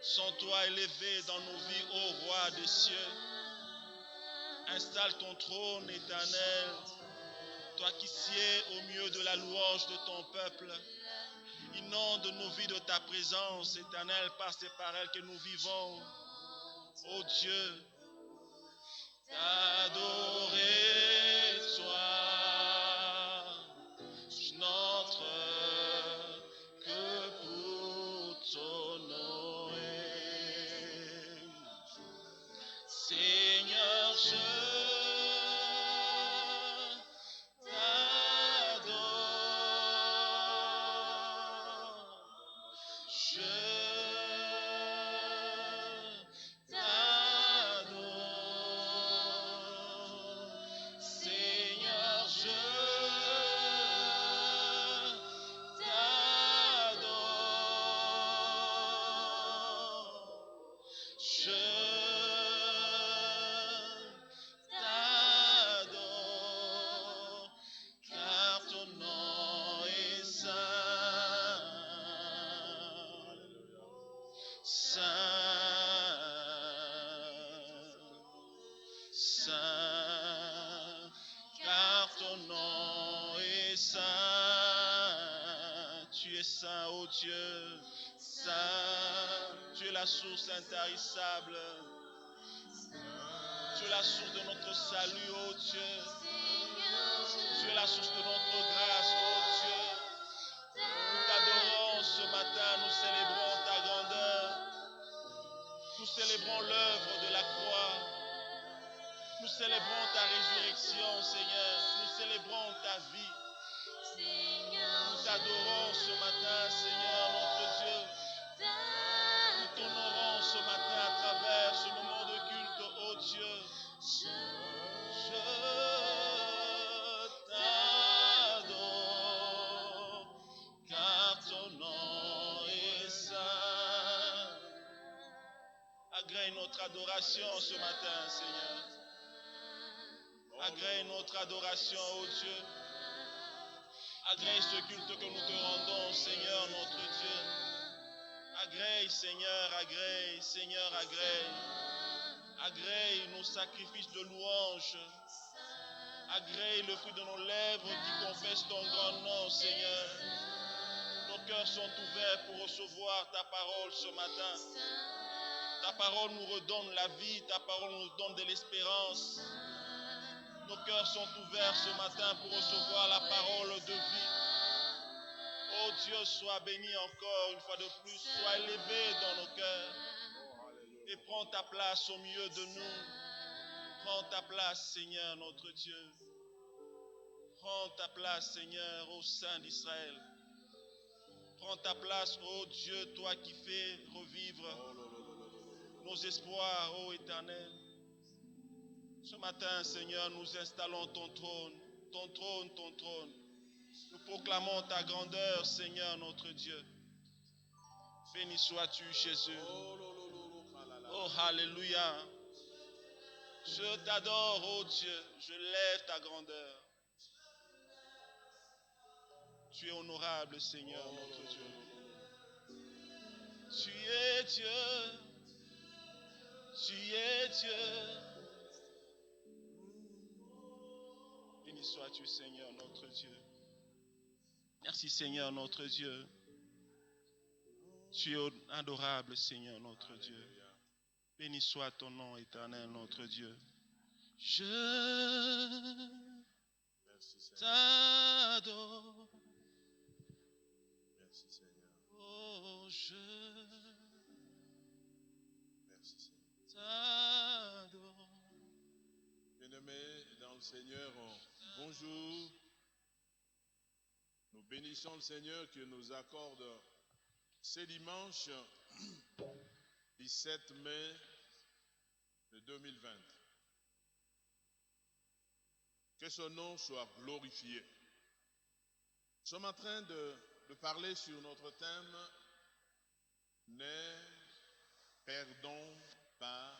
Sens-toi élevé dans nos vies, ô roi des cieux. Installe ton trône éternel, toi qui sieds au milieu de la louange de ton peuple. Inonde nos vies de ta présence éternelle, par c'est par elle que nous vivons. Ô Dieu, t'adorer toi, je n'entre que pour t'honorer. Seigneur, je Dieu, Saint, tu es la source intarissable, tu es la source de notre salut, ô Dieu, tu es la source de notre grâce, ô Dieu. Nous t'adorons ce matin, nous célébrons ta grandeur, nous célébrons l'œuvre de la croix, nous célébrons ta résurrection, Seigneur, nous célébrons ta vie. Nous t'adorons ce matin, Seigneur, notre Dieu. Nous t'honorons ce matin à travers ce moment de culte, ô Dieu. Je t'adore, car ton nom est saint. Agrée notre adoration ce matin, Seigneur. Agrée notre adoration, ô Dieu. Agrée ce culte que nous te rendons, Seigneur, notre Dieu. Agrée, Seigneur, agrée, Seigneur, agrée. Agrée nos sacrifices de louange. Agrée le fruit de nos lèvres qui confessent ton grand nom, Seigneur. Nos cœurs sont ouverts pour recevoir ta parole ce matin. Ta parole nous redonne la vie, ta parole nous donne de l'espérance. Nos cœurs sont ouverts ce matin pour recevoir la parole de vie. Oh Dieu, sois béni encore une fois de plus, sois élevé dans nos cœurs et prends ta place au milieu de nous. Prends ta place, Seigneur, notre Dieu. Prends ta place, Seigneur, au sein d'Israël. Prends ta place, ô Dieu, toi qui fais revivre nos espoirs, ô Éternel. Ce matin, Seigneur, nous installons ton trône, ton trône, ton trône. Nous proclamons ta grandeur, Seigneur, notre Dieu. Béni sois-tu, Jésus. Oh, alléluia. Je t'adore, oh Dieu. Je lève ta grandeur. Tu es honorable, Seigneur, notre Dieu. Tu es Dieu. Tu es Dieu. Béni sois-tu, Seigneur, notre Dieu. Merci, Seigneur, notre Dieu. Tu es adorable, Seigneur, notre Dieu. Béni soit ton nom éternel, notre Dieu. Je t'adore. Merci Seigneur. Oh, je Merci Seigneur. t'adore. Bien-aimés dans le Seigneur, bonjour. Nous bénissons le Seigneur qui nous accorde ce dimanche 17 mai de 2020. Que son nom soit glorifié. Nous sommes en train de parler sur notre thème « Ne perdons pas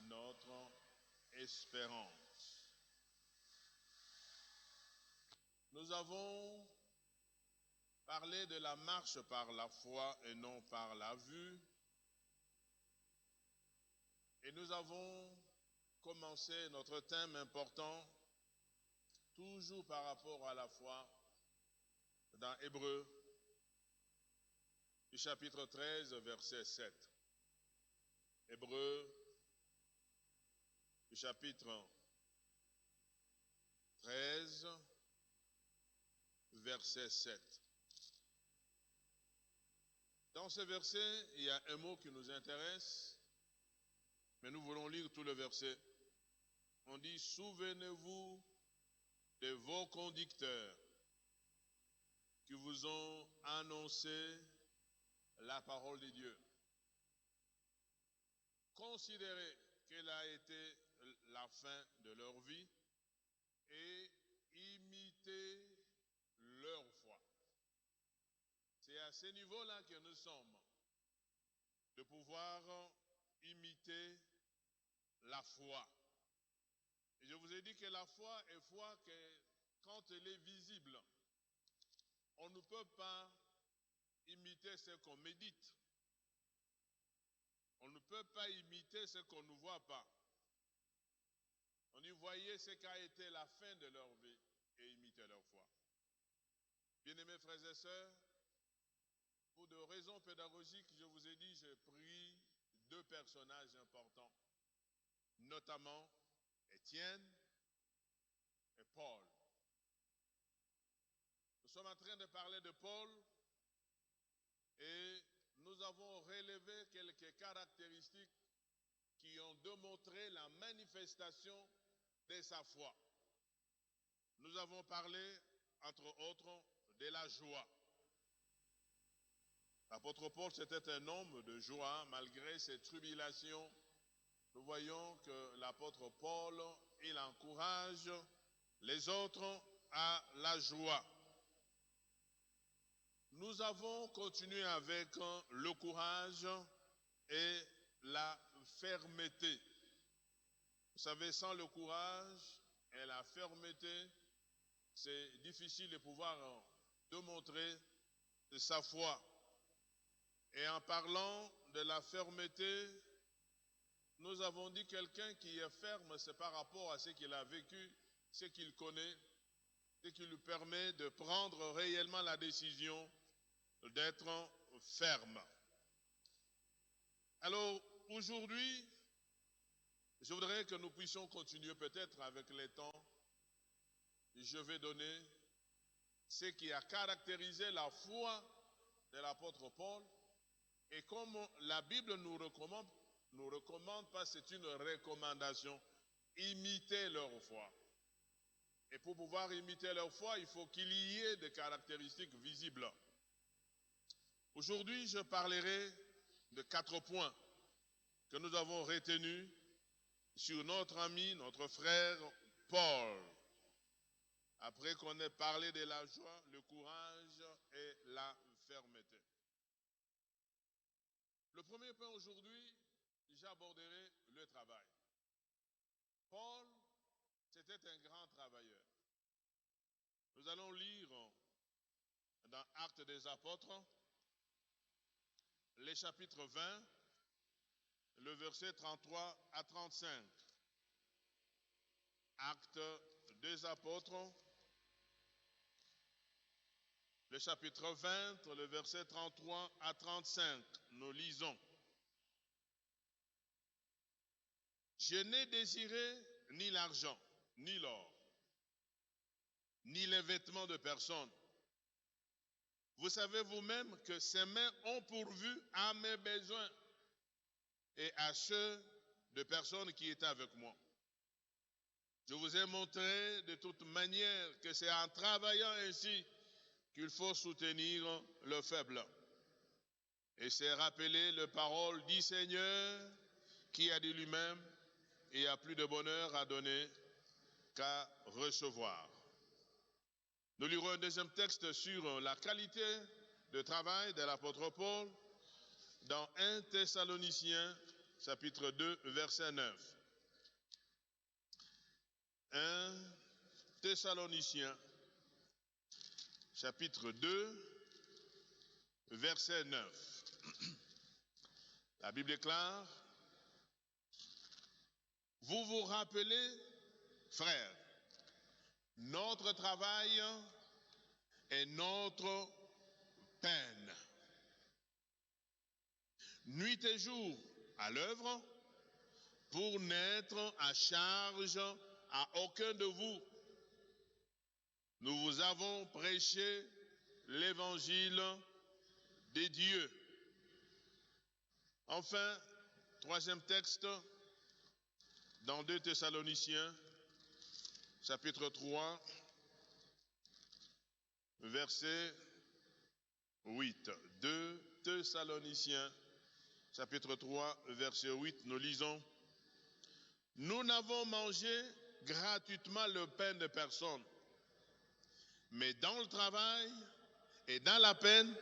notre espérance ». Nous avons parlé de la marche par la foi et non par la vue. Et nous avons commencé notre thème important, toujours par rapport à la foi, dans Hébreux, du chapitre 13, verset 7. Hébreux, du chapitre 13, verset 7. Dans ce verset, il y a un mot qui nous intéresse, mais nous voulons lire tout le verset. On dit, souvenez-vous de vos conducteurs qui vous ont annoncé la parole de Dieu. Considérez quelle a été la fin de leur vie et imitez leur foi. C'est à ce niveau-là que nous sommes, de pouvoir imiter la foi. Et je vous ai dit que la foi est foi que quand elle est visible, on ne peut pas imiter ce qu'on médite. On ne peut pas imiter ce qu'on ne voit pas. On y voyait ce qu'a été la fin de leur vie et imiter leur foi. Bien-aimés frères et sœurs, pour de raisons pédagogiques, je vous ai dit, j'ai pris deux personnages importants, notamment Étienne et Paul. Nous sommes en train de parler de Paul et nous avons relevé quelques caractéristiques qui ont démontré la manifestation de sa foi. Nous avons parlé, entre autres, de la joie. L'apôtre Paul, c'était un homme de joie, malgré ses tribulations. Nous voyons que l'apôtre Paul, il encourage les autres à la joie. Nous avons continué avec le courage et la fermeté. Vous savez, sans le courage et la fermeté, c'est difficile de pouvoir démontrer sa foi. Et en parlant de la fermeté, nous avons dit quelqu'un qui est ferme, c'est par rapport à ce qu'il a vécu, ce qu'il connaît, ce qui lui permet de prendre réellement la décision d'être ferme. Alors, aujourd'hui, je voudrais que nous puissions continuer peut-être avec les temps. Je vais donner ce qui a caractérisé la foi de l'apôtre Paul. Et comme la Bible nous recommande pas, c'est une recommandation, imiter leur foi. Et pour pouvoir imiter leur foi, il faut qu'il y ait des caractéristiques visibles. Aujourd'hui, je parlerai de 4 points que nous avons retenus sur notre ami, notre frère Paul. Après qu'on ait parlé de la joie, le courage et la fermeté. Le premier point aujourd'hui, j'aborderai le travail. Paul, c'était un grand travailleur. Nous allons lire dans Actes des Apôtres, les chapitres 20, le verset 33 à 35. Actes des Apôtres, le chapitre 20, le verset 33 à 35. Nous lisons. Je n'ai désiré ni l'argent, ni l'or, ni les vêtements de personne. Vous savez vous-même que ces mains ont pourvu à mes besoins et à ceux de personnes qui étaient avec moi. Je vous ai montré de toute manière que c'est en travaillant ainsi qu'il faut soutenir le faible. Et c'est rappeler les paroles du Seigneur qui a dit lui-même, il n'y a plus de bonheur à donner qu'à recevoir. Nous lirons un deuxième texte sur la qualité de travail de l'apôtre Paul dans 1 Thessaloniciens, chapitre 2, verset 9. 1 Thessaloniciens, chapitre 2, verset 9. La Bible déclare, Vous vous rappelez, frères, notre travail est notre peine. Nuit et jour à l'œuvre pour n'être à charge à aucun de vous. Nous vous avons prêché l'évangile de Dieu. Enfin, troisième texte, dans 2 Thessaloniciens, chapitre 3, verset 8. 2 Thessaloniciens, chapitre 3, verset 8, nous lisons: Nous n'avons mangé gratuitement le pain de personne, mais dans le travail et dans la peine,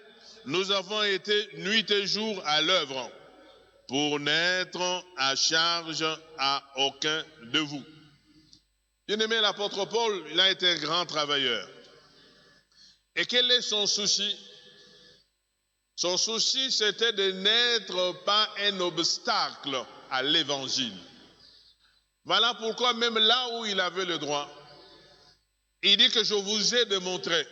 nous avons été nuit et jour à l'œuvre pour n'être à charge à aucun de vous. Bien-aimé, l'apôtre Paul, il a été un grand travailleur. Et quel est son souci? Son souci, c'était de n'être pas un obstacle à l'évangile. Voilà pourquoi même là où il avait le droit, il dit que je vous ai démontré.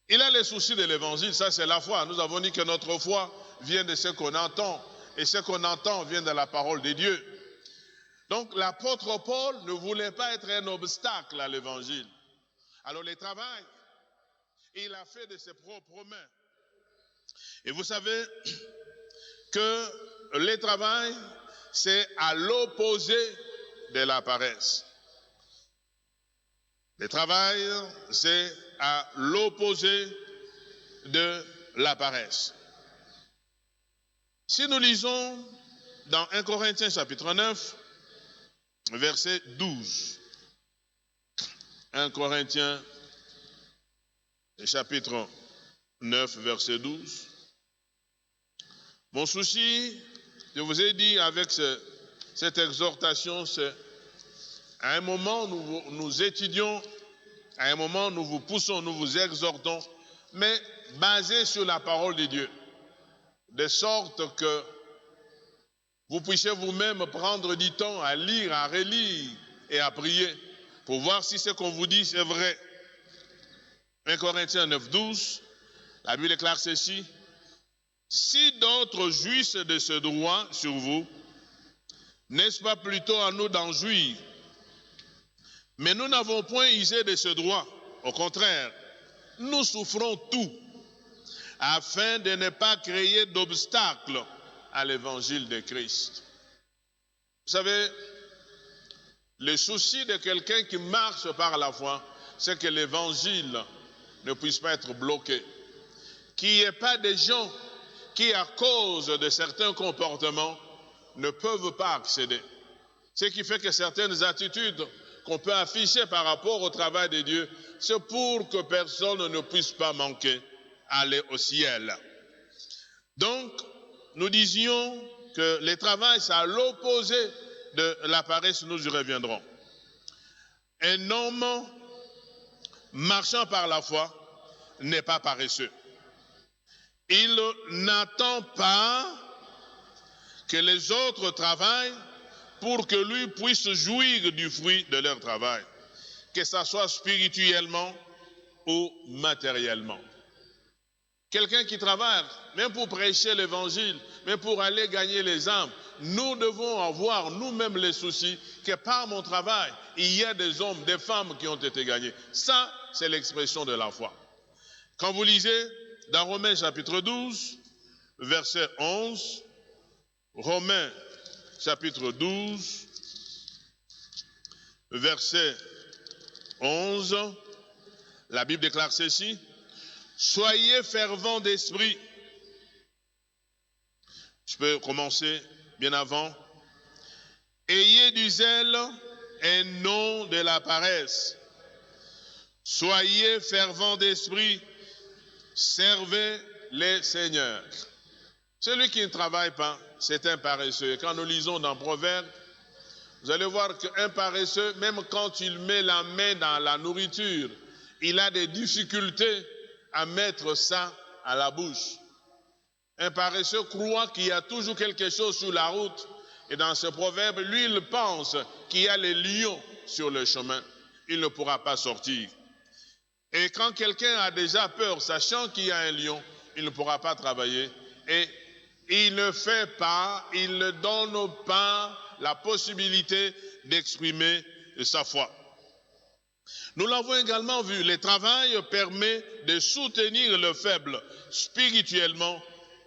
Il a les soucis de l'évangile, ça c'est la foi. Nous avons dit que notre foi vient de ce qu'on entend, et ce qu'on entend vient de la parole de Dieu. Donc l'apôtre Paul ne voulait pas être un obstacle à l'évangile. Alors le travail, il a fait de ses propres mains. Et vous savez que le travail, c'est à l'opposé de la paresse. Le travail, c'est à l'opposé de la paresse. Si nous lisons dans 1 Corinthiens chapitre 9, verset 12. 1 Corinthiens chapitre 9, verset 12. Mon souci, je vous ai dit avec cette exhortation, c'est à un moment nous étudions, à un moment nous vous poussons, nous vous exhortons, mais basé sur la parole de Dieu, de sorte que vous puissiez vous-même prendre du temps à lire, à relire et à prier pour voir si ce qu'on vous dit c'est vrai. 1 Corinthiens 9, 12, la Bible déclare ceci: si d'autres jouissent de ce droit sur vous, n'est-ce pas plutôt à nous d'en jouir? Mais nous n'avons point usé de ce droit. Au contraire, nous souffrons tout afin de ne pas créer d'obstacle à l'évangile de Christ. Vous savez, le souci de quelqu'un qui marche par la foi, c'est que l'évangile ne puisse pas être bloqué. Qu'il n'y ait pas de gens qui, à cause de certains comportements, ne peuvent pas accéder. Ce qui fait que certaines attitudes qu'on peut afficher par rapport au travail de Dieu, c'est pour que personne ne puisse pas manquer à aller au ciel. Donc, nous disions que le travail, c'est à l'opposé de la paresse, nous y reviendrons. Un homme marchant par la foi n'est pas paresseux. Il n'attend pas que les autres travaillent pour que lui puisse jouir du fruit de leur travail, que ce soit spirituellement ou matériellement. Quelqu'un qui travaille, même pour prêcher l'évangile, même pour aller gagner les âmes, nous devons avoir nous-mêmes les soucis que par mon travail, il y a des hommes, des femmes qui ont été gagnés. Ça, c'est l'expression de la foi. Quand vous lisez dans Romains chapitre 12, verset 11, Romains chapitre 12, verset 11, la Bible déclare ceci: soyez fervents d'esprit. Je peux commencer bien avant. Ayez du zèle et non de la paresse. Soyez fervents d'esprit. Servez les seigneurs. Celui qui ne travaille pas, c'est un paresseux. Et quand nous lisons dans Proverbes, vous allez voir qu'un paresseux, même quand il met la main dans la nourriture, il a des difficultés à mettre ça à la bouche. Un paresseux croit qu'il y a toujours quelque chose sur la route Et dans ce proverbe, lui, il pense qu'il y a les lions sur le chemin. Il ne pourra pas sortir. Et quand quelqu'un a déjà peur, sachant qu'il y a un lion, il ne pourra pas travailler. Et il ne fait pas, il ne donne pas la possibilité d'exprimer sa foi. Nous l'avons également vu, le travail permet de soutenir le faible spirituellement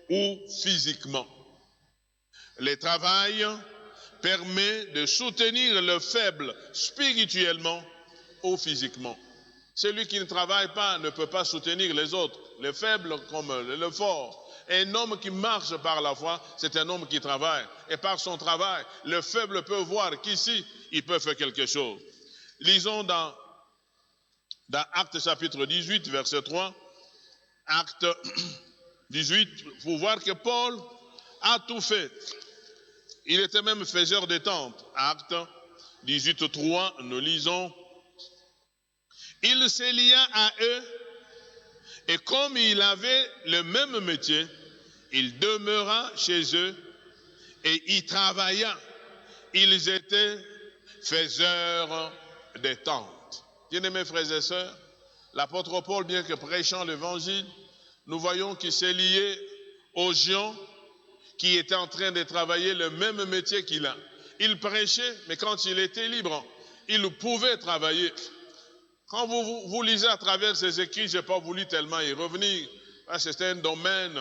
ou physiquement. Le travail permet de soutenir le faible spirituellement ou physiquement. Celui qui ne travaille pas ne peut pas soutenir les autres, les faibles comme le fort. Un homme qui marche par la foi, c'est un homme qui travaille. Et par son travail, le faible peut voir qu'ici, il peut faire quelque chose. Lisons dans Actes chapitre 18, verset 3. Actes 18, pour voir que Paul a tout fait. Il était même faiseur de tentes. Actes 18, 3, nous lisons. Il se lia à eux, et comme il avait le même métier, il demeura chez eux et y travailla. Ils étaient faiseurs de tentes. Bien-aimés frères et sœurs, l'apôtre Paul, bien que prêchant l'évangile, nous voyons qu'il s'est lié aux gens qui étaient en train de travailler le même métier qu'il a. Il prêchait, mais quand il était libre, il pouvait travailler. Quand vous lisez à travers ces écrits, je n'ai pas voulu tellement y revenir, parce que c'est un domaine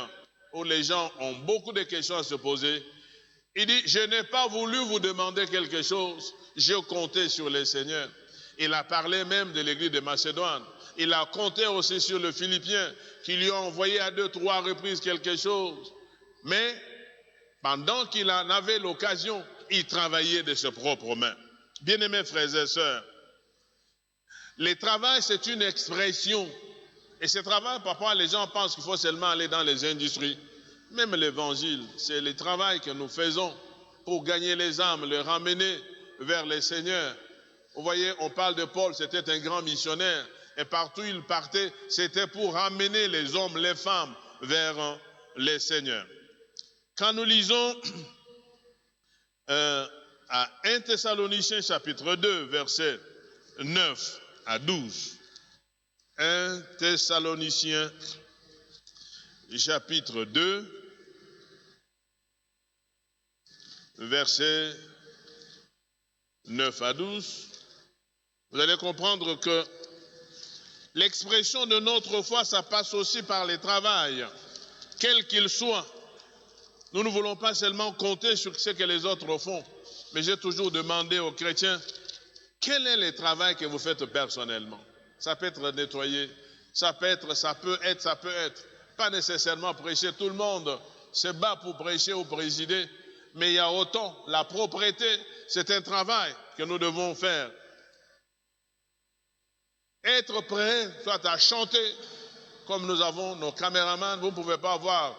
où les gens ont beaucoup de questions à se poser. Il dit, je n'ai pas voulu vous demander quelque chose, je comptais sur le Seigneur. Il a parlé même de l'église de Macédoine. Il a compté aussi sur le Philippien, qui lui a envoyé à 2-3 reprises quelque chose. Mais pendant qu'il en avait l'occasion, il travaillait de ses propres mains. Bien-aimés frères et sœurs, le travail, c'est une expression. Et ce travail, parfois, les gens pensent qu'il faut seulement aller dans les industries. Même l'évangile, c'est le travail que nous faisons pour gagner les âmes, les ramener vers le Seigneur. Vous voyez, on parle de Paul, c'était un grand missionnaire. Et partout où il partait, c'était pour ramener les hommes, les femmes vers le Seigneur. Quand nous lisons à 1 Thessaloniciens chapitre 2, versets 9 à 12. 1 Thessaloniciens chapitre 2, versets 9 à 12. Vous allez comprendre que l'expression de notre foi, ça passe aussi par le travail, quel qu'il soit. Nous ne voulons pas seulement compter sur ce que les autres font, mais j'ai toujours demandé aux chrétiens, quel est le travail que vous faites personnellement? Ça peut être nettoyer, ça peut être. Pas nécessairement prêcher. Tout le monde se bat pour prêcher ou présider, mais il y a autant. La propreté, c'est un travail que nous devons faire. Être prêt, soit à chanter, comme nous avons nos caméramans. Vous ne pouvez pas voir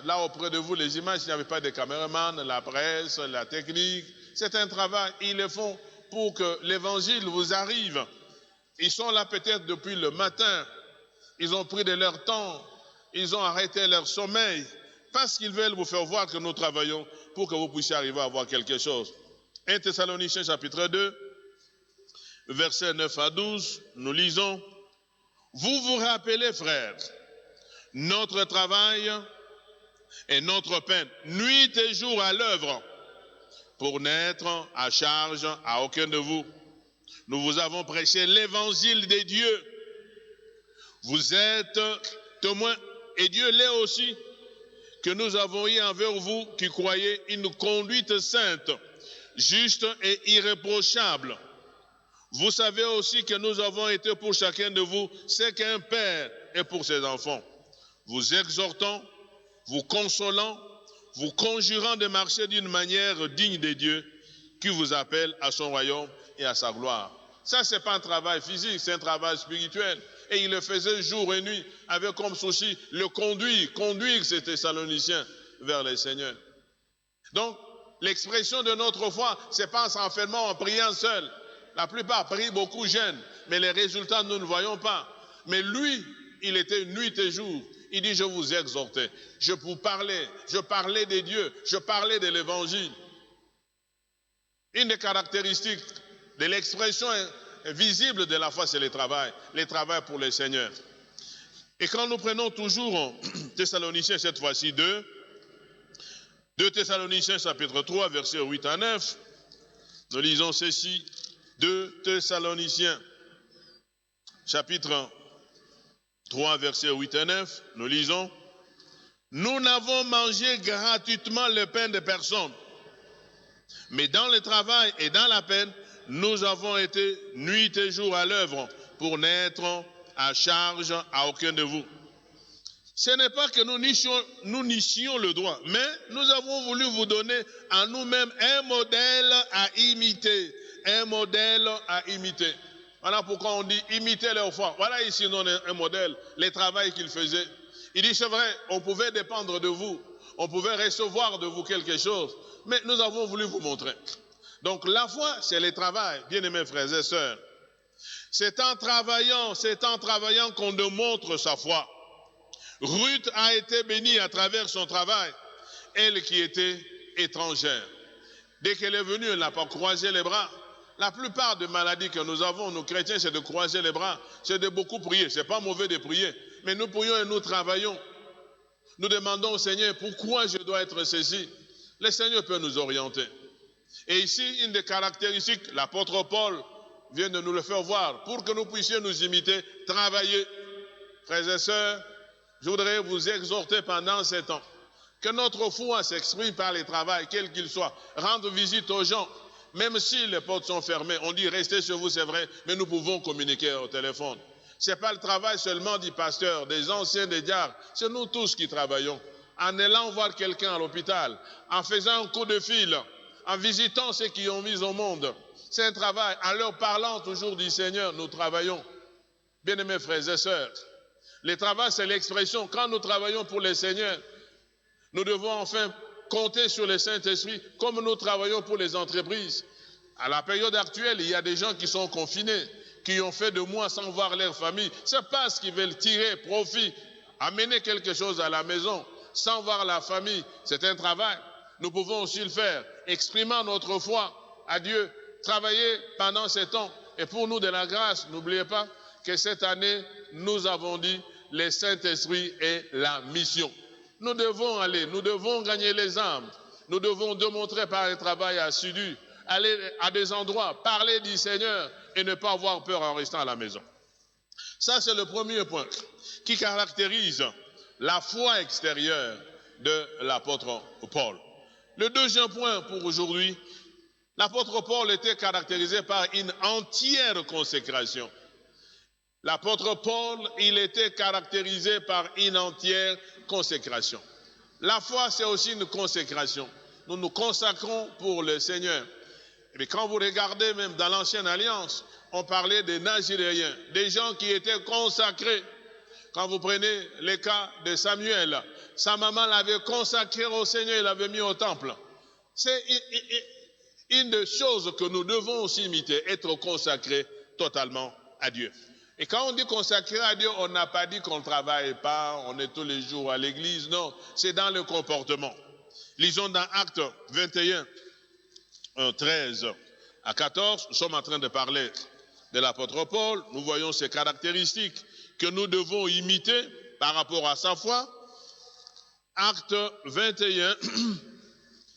là auprès de vous les images, il n'y avait pas de caméramans, la presse, la technique. C'est un travail, ils le font pour que l'évangile vous arrive. Ils sont là peut-être depuis le matin, ils ont pris de leur temps, ils ont arrêté leur sommeil, parce qu'ils veulent vous faire voir que nous travaillons pour que vous puissiez arriver à voir quelque chose. 1 Thessaloniciens chapitre 2, versets 9 à 12, nous lisons, « Vous vous rappelez, frères, notre travail et notre peine, nuit et jour à l'œuvre, pour n'être à charge à aucun de vous. Nous vous avons prêché l'évangile de Dieu. Vous êtes témoins, et Dieu l'est aussi, que nous avons eu envers vous qui croyez une conduite sainte, juste et irréprochable. Vous savez aussi que nous avons été pour chacun de vous ce qu'un père est pour ses enfants, vous exhortant, vous consolant, vous conjurant de marcher d'une manière digne de Dieu qui vous appelle à son royaume et à sa gloire. Ça, ce n'est pas un travail physique, c'est un travail spirituel. Et il le faisait jour et nuit avec comme souci le conduire ces Thessaloniciens vers le Seigneur. Donc, l'expression de notre foi, ce n'est pas en s'enfermant, en priant seul. La plupart prient, beaucoup jeûnent, mais les résultats, nous ne voyons pas. Mais lui, il était nuit et jour. Il dit, je vous exhortais, je parlais de Dieu, je parlais de l'évangile. Une des caractéristiques de l'expression visible de la foi, c'est le travail pour le Seigneur. Et quand nous prenons toujours Thessaloniciens, cette fois-ci 2 Thessaloniciens chapitre 3, versets 8 à 9, nous lisons ceci. 2 Thessaloniciens chapitre 3, versets 8 à 9, nous lisons. Nous n'avons mangé gratuitement le pain de personne, mais dans le travail et dans la peine, nous avons été nuit et jour à l'œuvre pour n'être à charge à aucun de vous. Ce n'est pas que nous nichions le droit, mais nous avons voulu vous donner à nous-mêmes un modèle à imiter. Un modèle à imiter. Voilà pourquoi on dit imiter leur foi. Voilà ici un modèle, le travail qu'ils faisaient. Il dit, c'est vrai, on pouvait dépendre de vous, on pouvait recevoir de vous quelque chose, mais nous avons voulu vous montrer. Donc la foi, c'est le travail, bien-aimés frères et sœurs. C'est en travaillant qu'on démontre sa foi. Ruth a été bénie à travers son travail, elle qui était étrangère. Dès qu'elle est venue, elle n'a pas croisé les bras. La plupart des maladies que nous avons, nous chrétiens, c'est de croiser les bras, c'est de beaucoup prier. Ce n'est pas mauvais de prier, mais nous prions et nous travaillons. Nous demandons au Seigneur, pourquoi je dois être ceci? Le Seigneur peut nous orienter. Et ici, une des caractéristiques, l'apôtre Paul vient de nous le faire voir, pour que nous puissions nous imiter, travailler. Frères et sœurs, je voudrais vous exhorter pendant ces temps, que notre foi s'exprime par le travail, quel qu'il soit. Rendre visite aux gens, même si les portes sont fermées. On dit restez chez vous, c'est vrai, mais nous pouvons communiquer au téléphone. Ce n'est pas le travail seulement du pasteur, des anciens, des diacres. C'est nous tous qui travaillons. En allant voir quelqu'un à l'hôpital, en faisant un coup de fil, en visitant ceux qui ont mis au monde. C'est un travail. En leur parlant toujours du Seigneur, nous travaillons. Bien-aimés frères et sœurs, le travail, c'est l'expression. Quand nous travaillons pour le Seigneur, nous devons enfin compter sur le Saint-Esprit comme nous travaillons pour les entreprises. À la période actuelle, il y a des gens qui sont confinés, qui ont fait 2 mois sans voir leur famille. C'est parce qu'ils veulent tirer profit, amener quelque chose à la maison, sans voir la famille. C'est un travail. Nous pouvons aussi le faire, exprimant notre foi à Dieu, travailler pendant ces temps. Et pour nous de la grâce, n'oubliez pas que cette année, nous avons dit, le Saint-Esprit est la mission. Nous devons aller, nous devons gagner les âmes. Nous devons démontrer par un travail assidu, aller à des endroits, parler du Seigneur et ne pas avoir peur en restant à la maison. Ça, c'est le premier point qui caractérise la foi extérieure de l'apôtre Paul. Le deuxième point pour aujourd'hui, l'apôtre Paul était caractérisé par une entière consécration. L'apôtre Paul, il était caractérisé par une entière consécration. La foi, c'est aussi une consécration. Nous nous consacrons pour le Seigneur. Et quand vous regardez même dans l'Ancienne Alliance, on parlait des Naziréens, des gens qui étaient consacrés. Quand vous prenez le cas de Samuel, sa maman l'avait consacré au Seigneur, il l'avait mis au temple. C'est une des choses que nous devons aussi imiter, être consacrés totalement à Dieu. Et quand on dit consacré à Dieu, on n'a pas dit qu'on ne travaille pas, on est tous les jours à l'église. Non, c'est dans le comportement. Lisons dans Actes 21, 13 à 14, nous sommes en train de parler de l'apôtre Paul. Nous voyons ces caractéristiques que nous devons imiter par rapport à sa foi. Actes 21,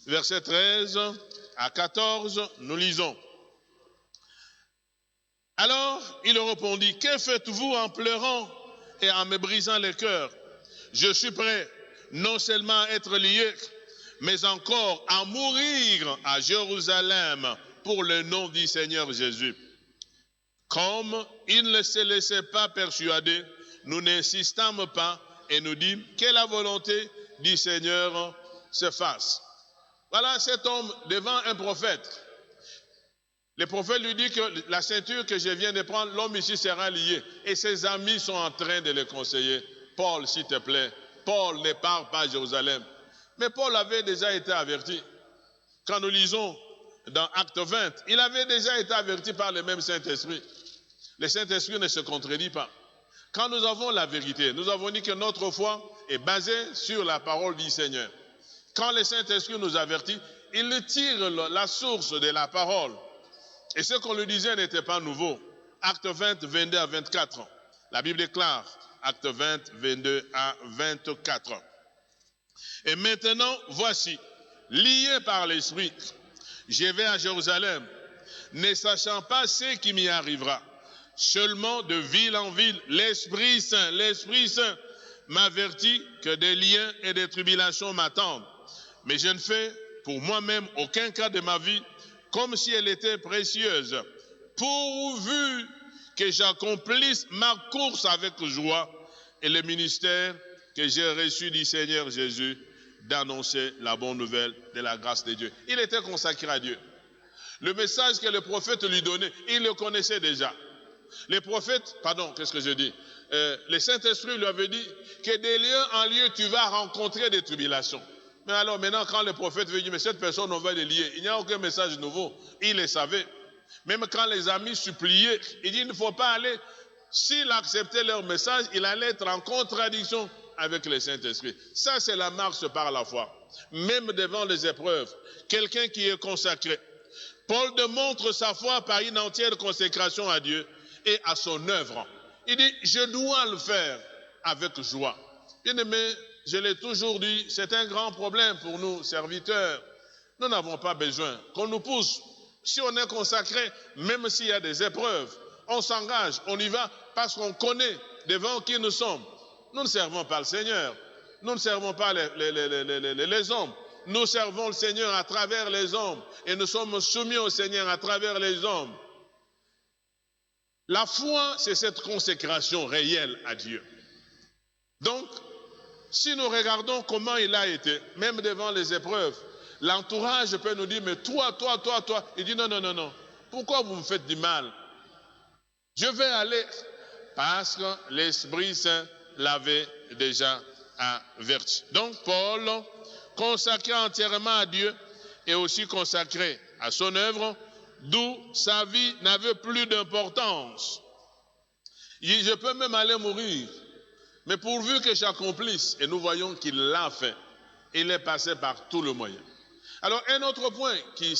verset 13 à 14, nous lisons. Alors, il répondit, que faites-vous en pleurant et en me brisant le cœur? Je suis prêt non seulement à être lié, mais encore à mourir à Jérusalem pour le nom du Seigneur Jésus. Comme il ne se laissait pas persuader, nous n'insistâmes pas et nous dîmes que la volonté du Seigneur se fasse. Voilà cet homme devant un prophète. Le prophète lui dit que la ceinture que je viens de prendre, l'homme ici sera lié. Et ses amis sont en train de le conseiller. Paul, s'il te plaît, Paul ne part pas à Jérusalem. Mais Paul avait déjà été averti. Quand nous lisons dans Acte 20, il avait déjà été averti par le même Saint-Esprit. Le Saint-Esprit ne se contredit pas. Quand nous avons la vérité, nous avons dit que notre foi est basée sur la parole du Seigneur. Quand le Saint-Esprit nous avertit, il tire la source de la parole. Et ce qu'on lui disait n'était pas nouveau. Acte 20, 22 à 24. La Bible déclare, Acte 20, 22 à 24. Et maintenant, voici, lié par l'Esprit, je vais à Jérusalem, ne sachant pas ce qui m'y arrivera. Seulement de ville en ville, l'Esprit Saint m'avertit que des liens et des tribulations m'attendent. Mais je ne fais pour moi-même aucun cas de ma vie comme si elle était précieuse, pourvu que j'accomplisse ma course avec joie et le ministère que j'ai reçu du Seigneur Jésus d'annoncer la bonne nouvelle de la grâce de Dieu. Il était consacré à Dieu. Le message que le prophète lui donnait, il le connaissait déjà. Les prophètes, le Saint-Esprit lui avait dit que de lieu en lieu, tu vas rencontrer des tribulations. Mais alors maintenant, quand le prophète veut dire, mais cette personne, on va les lier, il n'y a aucun message nouveau. Il le savait. Même quand les amis suppliaient, il dit, il ne faut pas aller. S'il acceptait leur message, il allait être en contradiction avec le Saint-Esprit. Ça, c'est la marche par la foi. Même devant les épreuves, quelqu'un qui est consacré. Paul démontre sa foi par une entière consécration à Dieu et à son œuvre. Il dit, je dois le faire avec joie. Bien-aimé, je l'ai toujours dit, c'est un grand problème pour nous, serviteurs. Nous n'avons pas besoin qu'on nous pousse. Si on est consacré, même s'il y a des épreuves, on s'engage, on y va parce qu'on connaît devant qui nous sommes. Nous ne servons pas le Seigneur. Nous ne servons pas les hommes. Nous servons le Seigneur à travers les hommes et nous sommes soumis au Seigneur à travers les hommes. La foi, c'est cette consécration réelle à Dieu. Donc, si nous regardons comment il a été, même devant les épreuves, l'entourage peut nous dire, mais toi, il dit non, pourquoi vous me faites du mal? Je vais aller parce que l'Esprit Saint l'avait déjà averti. Donc, Paul, consacré entièrement à Dieu et aussi consacré à son œuvre, d'où sa vie n'avait plus d'importance. Il dit, je peux même aller mourir, mais pourvu que j'accomplisse, et nous voyons qu'il l'a fait, il est passé par tout le moyen. Alors, un autre point qui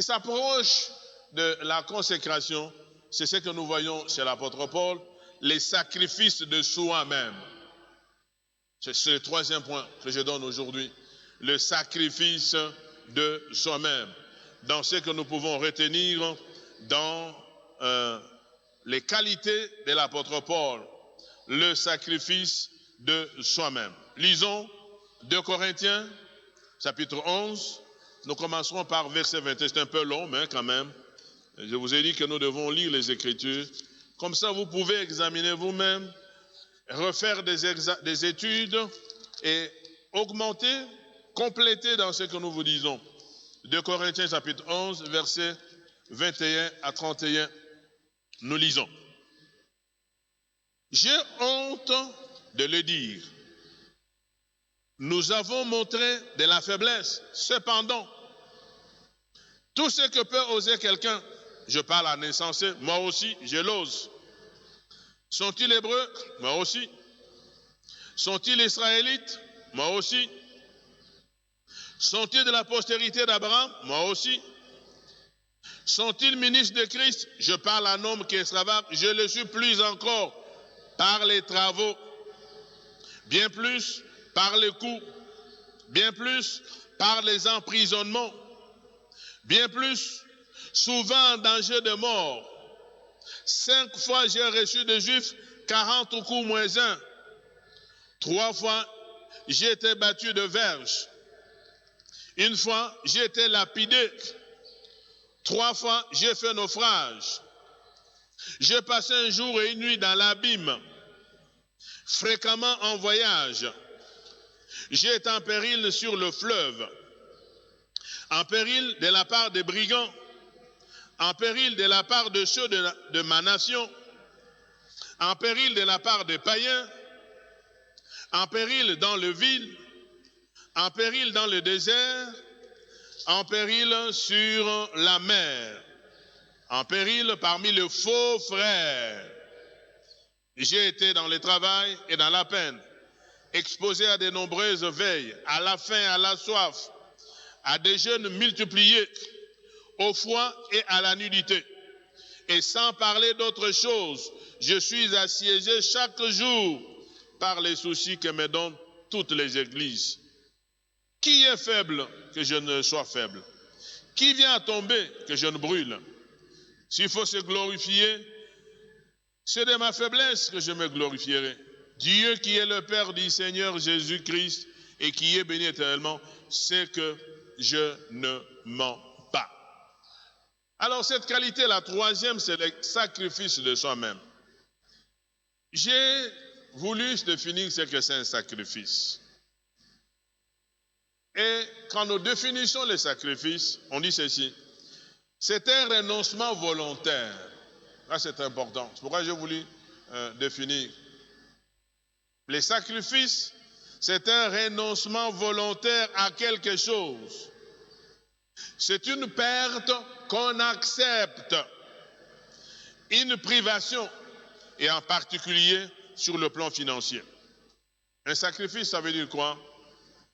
s'approche de la consécration, c'est ce que nous voyons chez l'apôtre Paul, les sacrifices de soi-même. C'est le troisième point que je donne aujourd'hui, le sacrifice de soi-même. Dans ce que nous pouvons retenir dans les qualités de l'apôtre Paul, le sacrifice de soi-même. Lisons 2 Corinthiens, chapitre 11. Nous commencerons par verset 21. C'est un peu long, mais quand même, je vous ai dit que nous devons lire les Écritures. Comme ça, vous pouvez examiner vous-même, refaire des études et augmenter, compléter dans ce que nous vous disons. 2 Corinthiens chapitre 11, versets 21 à 31, nous lisons. J'ai honte de le dire. Nous avons montré de la faiblesse. Cependant, tout ce que peut oser quelqu'un, je parle en insensé, moi aussi, je l'ose. Sont-ils hébreux? Moi aussi. Sont-ils israélites? Moi aussi. Sont-ils de la postérité d'Abraham? Moi aussi. Sont-ils ministres de Christ? Je parle en homme qui est extravagant. Je le suis plus encore par les travaux, bien plus par les coups, bien plus par les emprisonnements, bien plus souvent en danger de mort. 5 fois j'ai reçu des Juifs 40 coups moins 1. 3 fois j'ai été battu de verge. 1 fois j'ai été lapidé. 3 fois j'ai fait naufrage. J'ai passé un jour et une nuit dans l'abîme, fréquemment en voyage. J'ai été en péril sur le fleuve, en péril de la part des brigands, en péril de la part de ceux de ma nation, en péril de la part des païens, en péril dans le vide, en péril dans le désert, en péril sur la mer, en péril parmi les faux frères. J'ai été dans le travail et dans la peine, exposé à de nombreuses veilles, à la faim, à la soif, à des jeûnes multipliés, au froid et à la nudité. Et sans parler d'autre chose, je suis assiégé chaque jour par les soucis que me donnent toutes les églises. Qui est faible que je ne sois faible? Qui vient à tomber que je ne brûle? S'il faut se glorifier, c'est de ma faiblesse que je me glorifierai. Dieu qui est le Père du Seigneur Jésus-Christ et qui est béni éternellement, c'est que je ne mens pas. Alors cette qualité, la troisième, c'est le sacrifice de soi-même. J'ai voulu définir ce que c'est un sacrifice. Et quand nous définissons le sacrifice, on dit ceci. C'est un renoncement volontaire. Là, c'est important. C'est pourquoi j'ai voulu définir. Les sacrifices, c'est un renoncement volontaire à quelque chose. C'est une perte qu'on accepte, une privation, et en particulier sur le plan financier. Un sacrifice, ça veut dire quoi?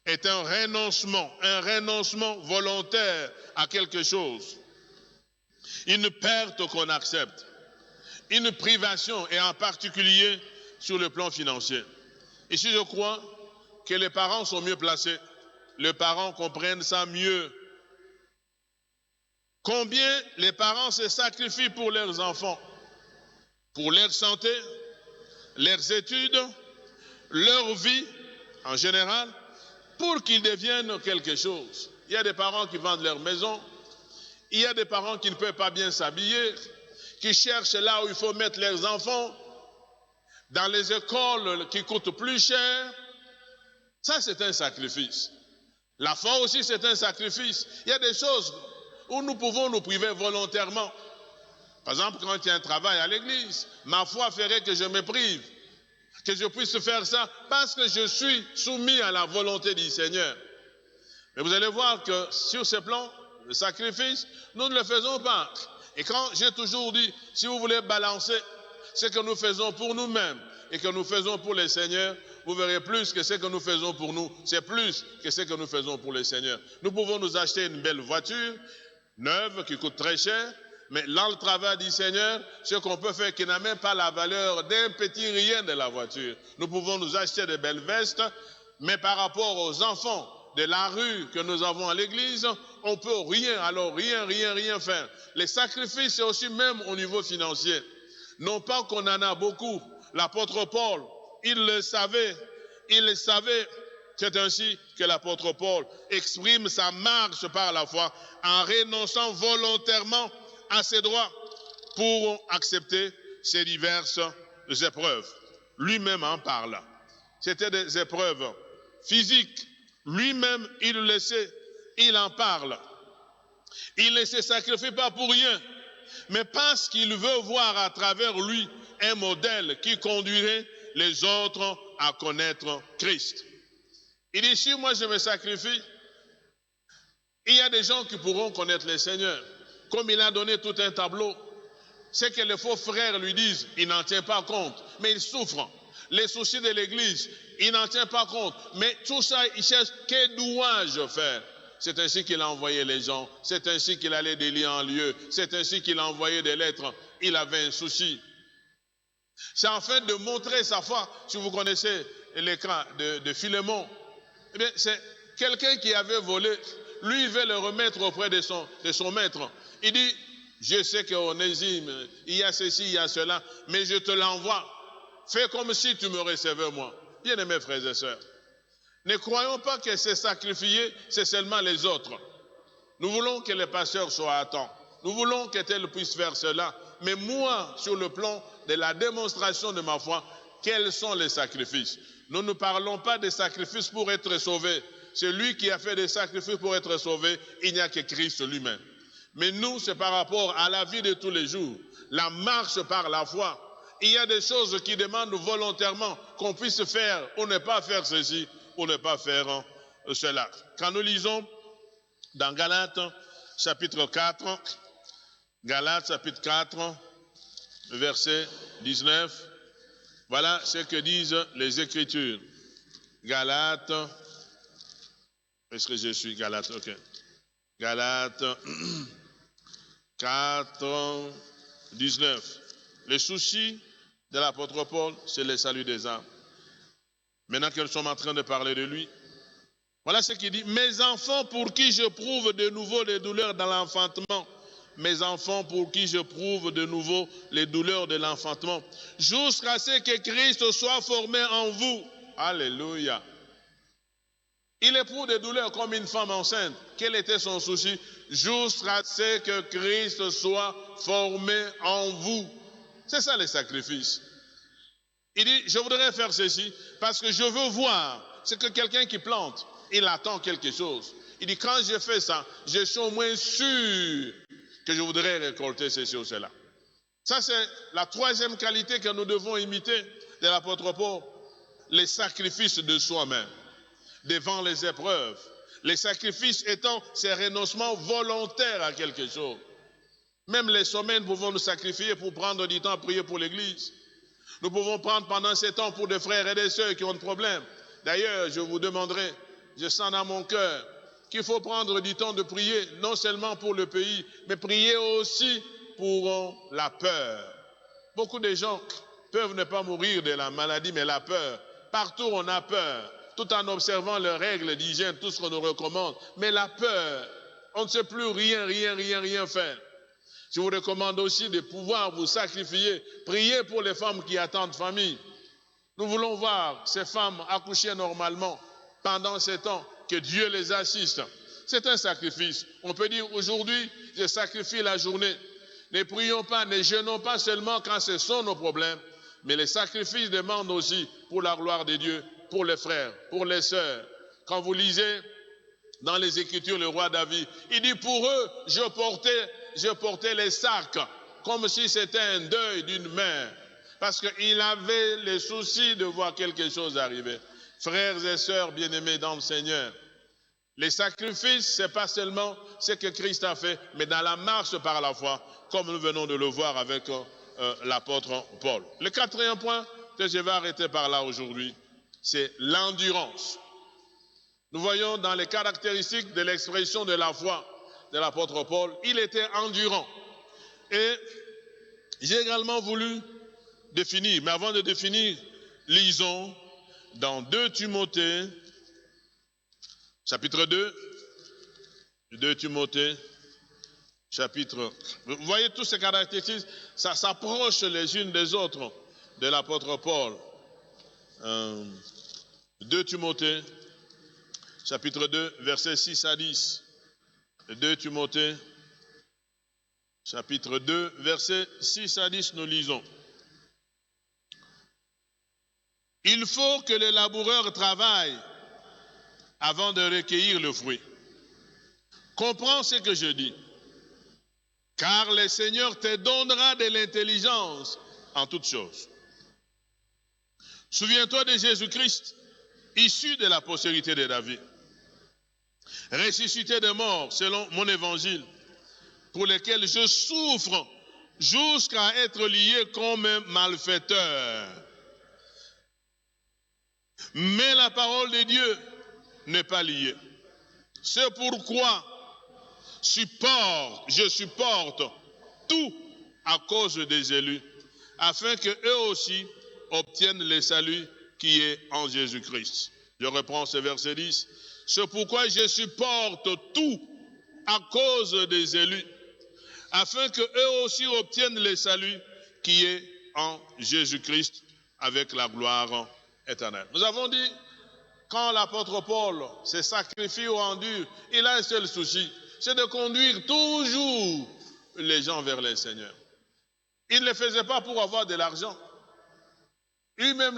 Est un renoncement volontaire à quelque chose. Une perte qu'on accepte, une privation, et en particulier sur le plan financier. Ici, je crois que les parents sont mieux placés. Les parents comprennent ça mieux. Combien les parents se sacrifient pour leurs enfants, pour leur santé, leurs études, leur vie en général, pour qu'ils deviennent quelque chose. Il y a des parents qui vendent leur maison, il y a des parents qui ne peuvent pas bien s'habiller, qui cherchent là où il faut mettre leurs enfants, dans les écoles qui coûtent plus cher. Ça, c'est un sacrifice. La foi aussi, c'est un sacrifice. Il y a des choses où nous pouvons nous priver volontairement. Par exemple, quand il y a un travail à l'église, ma foi ferait que je me prive, que je puisse faire ça parce que je suis soumis à la volonté du Seigneur. Mais vous allez voir que sur ce plan, le sacrifice, nous ne le faisons pas. Et quand j'ai toujours dit, si vous voulez balancer ce que nous faisons pour nous-mêmes et que nous faisons pour le Seigneur, vous verrez plus que ce que nous faisons pour nous, c'est plus que ce que nous faisons pour le Seigneur. Nous pouvons nous acheter une belle voiture, neuve, qui coûte très cher, mais dans le travail du Seigneur, ce qu'on peut faire qui n'a même pas la valeur d'un petit rien de la voiture. Nous pouvons nous acheter de belles vestes, mais par rapport aux enfants de la rue que nous avons à l'église, on ne peut rien faire. Les sacrifices, c'est aussi même au niveau financier. Non pas qu'on en a beaucoup. L'apôtre Paul, il le savait. C'est ainsi que l'apôtre Paul exprime sa marche par la foi en renonçant volontairement à ses droits pour accepter ces diverses épreuves. Lui-même en parle. C'était des épreuves physiques. Lui-même, il le sait, il en parle. Il ne se sacrifie pas pour rien, mais parce qu'il veut voir à travers lui un modèle qui conduirait les autres à connaître Christ. Il dit, si moi je me sacrifie, il y a des gens qui pourront connaître le Seigneur. Comme il a donné tout un tableau, ce que les faux frères lui disent, il n'en tient pas compte, mais il souffre. Les soucis de l'Église, il n'en tient pas compte, mais tout ça, il cherche, que dois-je faire? C'est ainsi qu'il a envoyé les gens, c'est ainsi qu'il allait des lieux en lieu, c'est ainsi qu'il a envoyé des lettres. Il avait un souci. C'est en fait de montrer sa foi. Si vous connaissez les cas de Philémon, eh bien, c'est quelqu'un qui avait volé. Lui, il veut le remettre auprès de son maître. Il dit, je sais qu'Onésime, il y a ceci, il y a cela, mais je te l'envoie. Fais comme si tu me recevais moi. Bien-aimés frères et sœurs, ne croyons pas que c'est sacrifier, c'est seulement les autres. Nous voulons que les pasteurs soient à temps. Nous voulons que tel puisse faire cela. Mais moi, sur le plan de la démonstration de ma foi, quels sont les sacrifices? Nous ne parlons pas des sacrifices pour être sauvé. Celui qui a fait des sacrifices pour être sauvé, il n'y a que Christ lui-même. Mais nous, c'est par rapport à la vie de tous les jours, la marche par la foi. Il y a des choses qui demandent volontairement qu'on puisse faire ou ne pas faire ceci, ou ne pas faire cela. Quand nous lisons dans Galates chapitre 4, Galates chapitre 4, verset 19, voilà ce que disent les Écritures. Galates Est-ce que je suis Galates? Ok. Galates 4, 19. Le souci de l'apôtre Paul, c'est le salut des âmes. Maintenant que nous sommes en train de parler de lui, voilà ce qu'il dit. Mes enfants pour qui je prouve de nouveau les douleurs dans l'enfantement. Mes enfants pour qui je prouve de nouveau les douleurs de l'enfantement. Jusqu'à ce que Christ soit formé en vous. Alléluia. Il éprouve des douleurs comme une femme enceinte. Quel était son souci? Jusqu'à ce que Christ soit formé en vous. C'est ça le sacrifice. Il dit, je voudrais faire ceci parce que je veux voir. C'est que quelqu'un qui plante, il attend quelque chose. Il dit, quand je fais ça, je suis au moins sûr que je voudrais récolter ceci ou cela. Ça, c'est la troisième qualité que nous devons imiter de l'apôtre Paul. Les sacrifices de soi-même devant les épreuves. Les sacrifices étant ces renoncements volontaires à quelque chose. Même les semaines, nous pouvons nous sacrifier pour prendre du temps à prier pour l'église. Nous pouvons prendre pendant ces temps pour des frères et des sœurs qui ont des problèmes. D'ailleurs, je vous demanderai, je sens dans mon cœur qu'il faut prendre du temps de prier, non seulement pour le pays, mais prier aussi pour la peur. Beaucoup de gens peuvent ne pas mourir de la maladie, mais la peur. Partout, on a peur, tout en observant les règles d'hygiène, tout ce qu'on nous recommande. Mais la peur, on ne sait plus rien faire. Je vous recommande aussi de pouvoir vous sacrifier, prier pour les femmes qui attendent famille. Nous voulons voir ces femmes accoucher normalement pendant ces temps, que Dieu les assiste. C'est un sacrifice. On peut dire aujourd'hui, je sacrifie la journée. Ne prions pas, ne jeûnons pas seulement quand ce sont nos problèmes, mais les sacrifices demandent aussi pour la gloire de Dieu, pour les frères, pour les sœurs. Quand vous lisez dans les Écritures le roi David, il dit pour eux, je portais les sacs comme si c'était un deuil d'une mère. Parce qu'il avait le souci de voir quelque chose arriver. Frères et sœurs bien-aimés dans le Seigneur, les sacrifices, ce n'est pas seulement ce que Christ a fait, mais dans la marche par la foi, comme nous venons de le voir avec l'apôtre Paul. Le quatrième point que je vais arrêter par là aujourd'hui, c'est l'endurance. Nous voyons dans les caractéristiques de l'expression de la foi de l'apôtre Paul, il était endurant. Et j'ai également voulu définir, mais avant de définir, lisons dans 2 Timothée, chapitre 2, 2 Timothée, chapitre... Vous voyez toutes ces caractéristiques, ça s'approche les unes des autres de l'apôtre Paul. 2 Timothée, chapitre 2, versets 6 à 10. 2 Timothée, chapitre 2, versets 6 à 10, nous lisons. Il faut que le laboureur travaille avant de recueillir le fruit. Comprends ce que je dis, car le Seigneur te donnera de l'intelligence en toutes choses. Souviens-toi de Jésus-Christ, issu de la postérité de David, ressuscité de mort selon mon évangile, pour lequel je souffre jusqu'à être lié comme un malfaiteur. Mais la parole de Dieu n'est pas liée. C'est pourquoi je supporte tout à cause des élus, afin qu'eux aussi obtiennent le salut qui est en Jésus-Christ. Je reprends ce verset 10. C'est pourquoi je supporte tout à cause des élus, afin qu'eux aussi obtiennent le salut qui est en Jésus-Christ avec la gloire éternelle. Nous avons dit, quand l'apôtre Paul se sacrifie ou endure, il a un seul souci, c'est de conduire toujours les gens vers le Seigneur. Il ne le faisait pas pour avoir de l'argent. Lui-même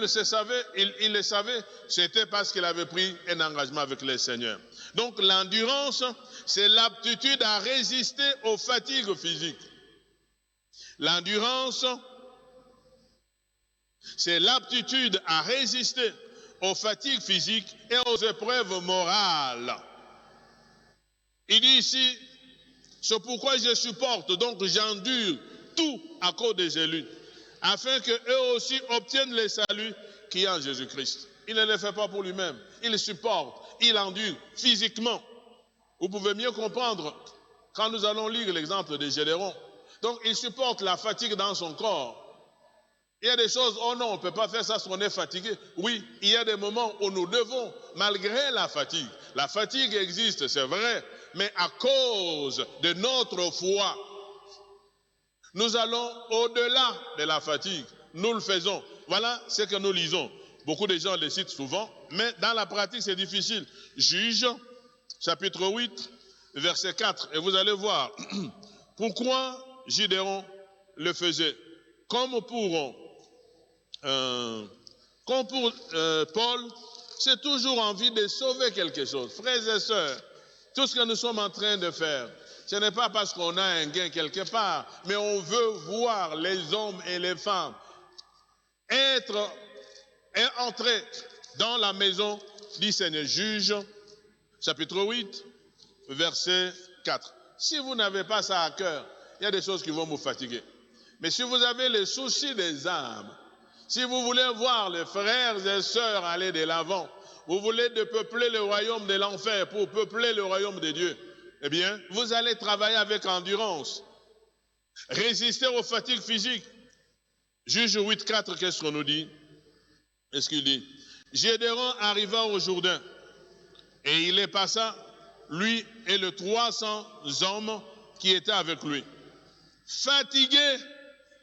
il le savait, c'était parce qu'il avait pris un engagement avec le Seigneur. Donc l'endurance, c'est l'aptitude à résister aux fatigues physiques. L'endurance, c'est l'aptitude à résister aux fatigues physiques et aux épreuves morales. Il dit ici, c'est pourquoi je supporte, donc j'endure tout à cause des élus, afin qu'eux aussi obtiennent le salut qui est en Jésus-Christ. Il ne le fait pas pour lui-même, il supporte. il endure physiquement. Vous pouvez mieux comprendre quand nous allons lire l'exemple de Gédéon. Donc, il supporte la fatigue dans son corps. Il y a des choses, oh non, on ne peut pas faire ça si on est fatigué. Oui, il y a des moments où nous devons, malgré la fatigue existe, c'est vrai, mais à cause de notre foi, nous allons au-delà de la fatigue. Nous le faisons. Voilà ce que nous lisons. Beaucoup de gens le citent souvent, mais dans la pratique, c'est difficile. Juge, chapitre 8, verset 4. Et vous allez voir pourquoi Gédéon le faisait. Comme pour Paul, c'est toujours envie de sauver quelque chose. Frères et sœurs, tout ce que nous sommes en train de faire, ce n'est pas parce qu'on a un gain quelque part, mais on veut voir les hommes et les femmes être et entrer dans la maison du Seigneur. Juge, chapitre 8, verset 4. Si vous n'avez pas ça à cœur, il y a des choses qui vont vous fatiguer. Mais si vous avez les soucis des âmes, si vous voulez voir les frères et sœurs aller de l'avant, vous voulez de peupler le royaume de l'enfer pour peupler le royaume de Dieu, eh bien, vous allez travailler avec endurance. Résister aux fatigues physiques. Juge 8, 4, qu'est-ce qu'on nous dit? Est-ce qu'il dit? Gédéon arriva au Jourdain et il les passa, lui et les 300 hommes qui étaient avec lui. Fatigués,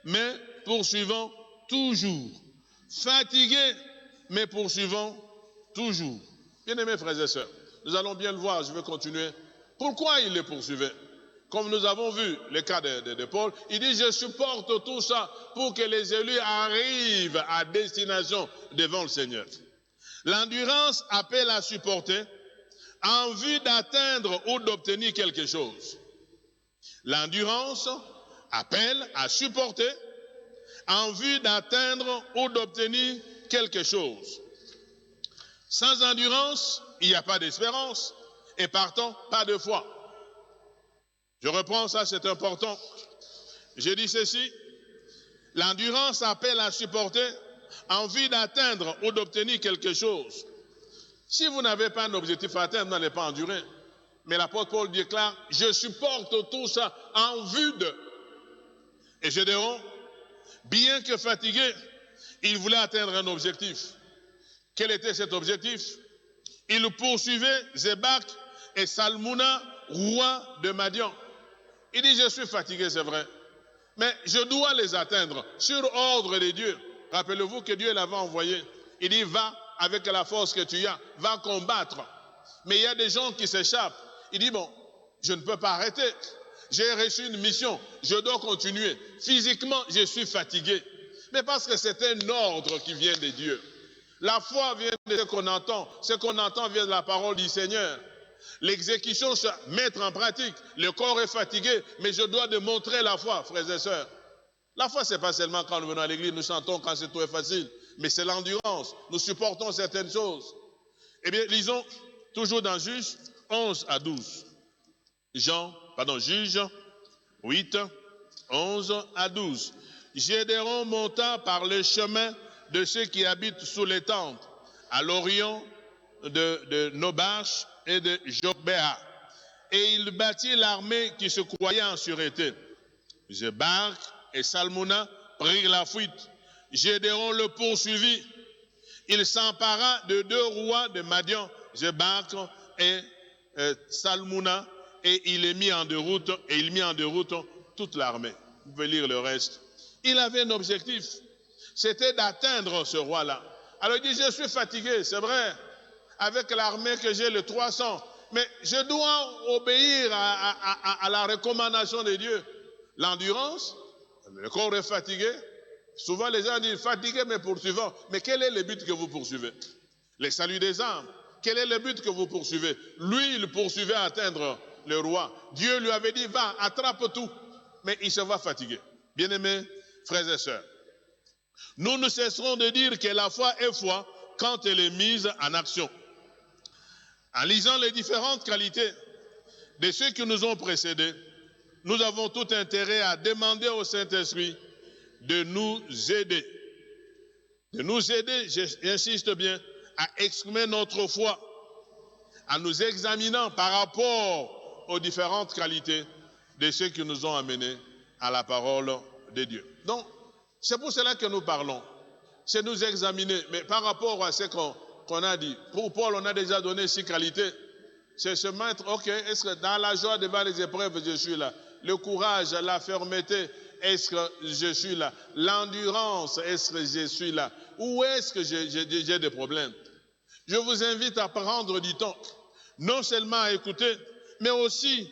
mais poursuivant toujours. Fatigués, mais poursuivant toujours. Bien-aimés frères et sœurs, nous allons bien le voir, je vais continuer. Pourquoi il les poursuivait? Comme nous avons vu le cas de Paul, il dit, je supporte tout ça pour que les élus arrivent à destination devant le Seigneur. L'endurance appelle à supporter en vue d'atteindre ou d'obtenir quelque chose. L'endurance appelle à supporter en vue d'atteindre ou d'obtenir quelque chose. Sans endurance, il n'y a pas d'espérance et partant, pas de foi. Je reprends ça, c'est important. Je dis ceci, l'endurance appelle à supporter en vue d'atteindre ou d'obtenir quelque chose. Si vous n'avez pas un objectif à atteindre, vous n'allez pas endurer. Mais l'apôtre Paul déclare, je supporte tout ça en vue de. Et Gédéon, bien que fatigué, il voulait atteindre un objectif. Quel était cet objectif? Il poursuivait Zébak et Salmouna, roi de Madian. Il dit, je suis fatigué, c'est vrai, mais je dois les atteindre sur ordre de Dieu. Rappelez-vous que Dieu l'avait envoyé. Il dit, va avec la force que tu as, va combattre. Mais il y a des gens qui s'échappent. Il dit, bon, je ne peux pas arrêter. J'ai reçu une mission, je dois continuer. Physiquement, je suis fatigué. Mais parce que c'est un ordre qui vient de Dieu. La foi vient de ce qu'on entend. Ce qu'on entend vient de la parole du Seigneur. L'exécution, c'est mettre en pratique. Le corps est fatigué, mais je dois démontrer la foi, frères et sœurs. La foi, ce n'est pas seulement quand nous venons à l'église, nous chantons quand c'est tout est facile, mais c'est l'endurance. Nous supportons certaines choses. Eh bien, lisons toujours dans Juge 11 à 12. Juge 8, 11 à 12. Gédéon monta par le chemin de ceux qui habitent sous les tentes, à l'orient de Nobash et de Jogbéa. Et il bâtit l'armée qui se croyait en sûreté. Zébak et Salmouna prirent la fuite. Gédéon le poursuivit. Il s'empara de 2 rois de Madian, Zébak et Salmouna, et il mit en déroute toute l'armée. Vous pouvez lire le reste. Il avait un objectif, c'était d'atteindre ce roi-là. Alors il dit, je suis fatigué, c'est vrai, avec l'armée que j'ai, le 300, mais je dois obéir à la recommandation de Dieu. L'endurance, le corps est fatigué. Souvent les gens disent, fatigué mais poursuivant. Mais quel est le but que vous poursuivez? Le salut des âmes. Quel est le but que vous poursuivez? Lui, il poursuivait à atteindre le roi. Dieu lui avait dit, va, attrape tout. Mais il se va fatiguer. Bien-aimés, frères et sœurs, nous ne cesserons de dire que la foi est foi quand elle est mise en action. En lisant les différentes qualités de ceux qui nous ont précédés, nous avons tout intérêt à demander au Saint-Esprit de nous aider. De nous aider, j'insiste bien, à exprimer notre foi, en nous examinant par rapport aux différentes qualités de ceux qui nous ont amenés à la parole de Dieu. Donc, c'est pour cela que nous parlons. C'est nous examiner, mais par rapport à ce qu'on a dit. Pour Paul, on a déjà donné 6 qualités. C'est se mettre, ok, est-ce que dans la joie devant les épreuves, je suis là? Le courage, la fermeté, est-ce que je suis là? L'endurance, est-ce que je suis là? Où est-ce que j'ai des problèmes? Je vous invite à prendre du temps, non seulement à écouter, mais aussi